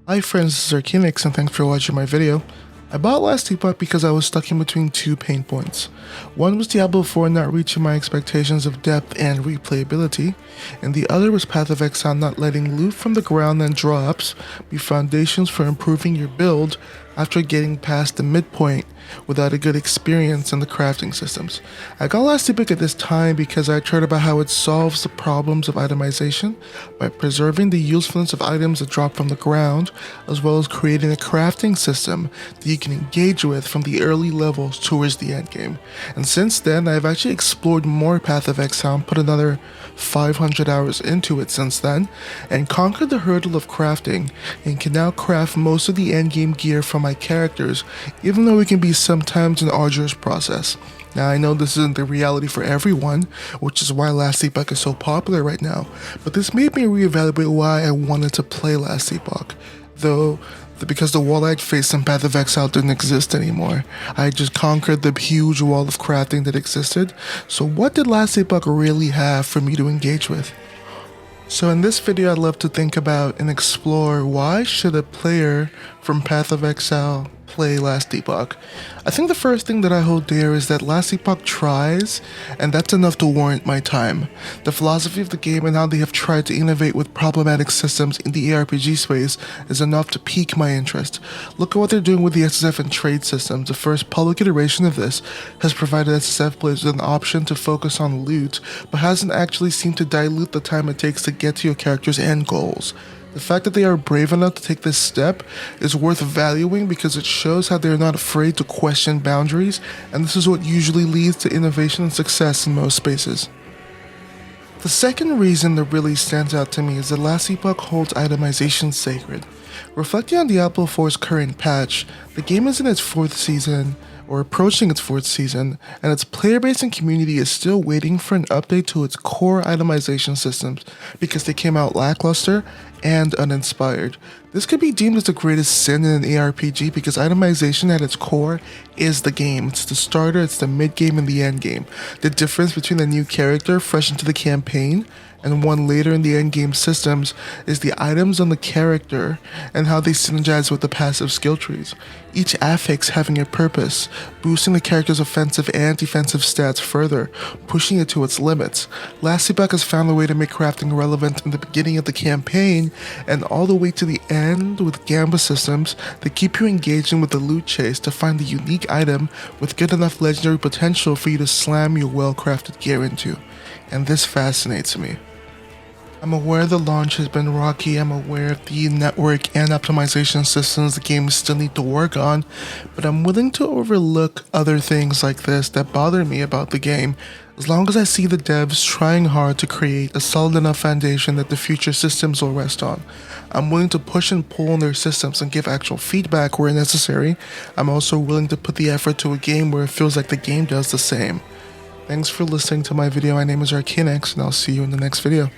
Hi friends, this is Arcanix and thanks for watching my video. I bought Last Epoch because I was stuck in between two pain points. One was Diablo 4 not reaching my expectations of depth and replayability, and the other was Path of Exile not letting loot from the ground and drops be foundations for improving your build after getting past the midpoint without a good experience in the crafting systems. I got Last Epoch at this time because I heard about how it solves the problems of itemization by preserving the usefulness of items that drop from the ground, as well as creating a crafting system that you can engage with from the early levels towards the end game. And since then, I've actually explored more Path of Exile and put another 500 hours into it since then, and conquered the hurdle of crafting, and can now craft most of the endgame gear for my characters, even though it can be sometimes an arduous process. Now I know this isn't the reality for everyone, which is why Last Epoch is so popular right now, but this made me reevaluate why I wanted to play Last Epoch, because the wall I'd faced in Path of Exile didn't exist anymore. I just conquered the huge wall of crafting that existed, so what did Last Epoch really have for me to engage with? So in this video I'd love to think about and explore why should a player from Path of Exile play Last Epoch. I think the first thing that I hold dear is that Last Epoch tries, and that's enough to warrant my time. The philosophy of the game and how they have tried to innovate with problematic systems in the ARPG space is enough to pique my interest. Look at what they're doing with the SSF and trade systems. The first public iteration of this has provided SSF players with an option to focus on loot, but hasn't actually seemed to dilute the time it takes to get to your character's end goals. The fact that they are brave enough to take this step is worth valuing because it shows how they are not afraid to question boundaries, and this is what usually leads to innovation and success in most spaces. The second reason that really stands out to me is that Last Epoch holds itemization sacred. Reflecting on Diablo 4's current patch, the game is in its 4th season, or approaching its 4th season, and its player base and community is still waiting for an update to its core itemization systems because they came out lackluster and uninspired. This could be deemed as the greatest sin in an ARPG because itemization at its core is the game. It's the starter, it's the mid-game, and the end game. The difference between a new character fresh into the campaign and one later in the endgame systems is the items on the character and how they synergize with the passive skill trees. Each affix having a purpose, boosting the character's offensive and defensive stats further, pushing it to its limits. Last Epoch has found a way to make crafting relevant in the beginning of the campaign and all the way to the end with Gamba systems that keep you engaging with the loot chase to find the unique item with good enough legendary potential for you to slam your well-crafted gear into. And this fascinates me. I'm aware the launch has been rocky, I'm aware of the network and optimization systems the game still need to work on, but I'm willing to overlook other things like this that bother me about the game, as long as I see the devs trying hard to create a solid enough foundation that the future systems will rest on. I'm willing to push and pull on their systems and give actual feedback where necessary. I'm also willing to put the effort to a game where it feels like the game does the same. Thanks for listening to my video. My name is Arcanix, and I'll see you in the next video.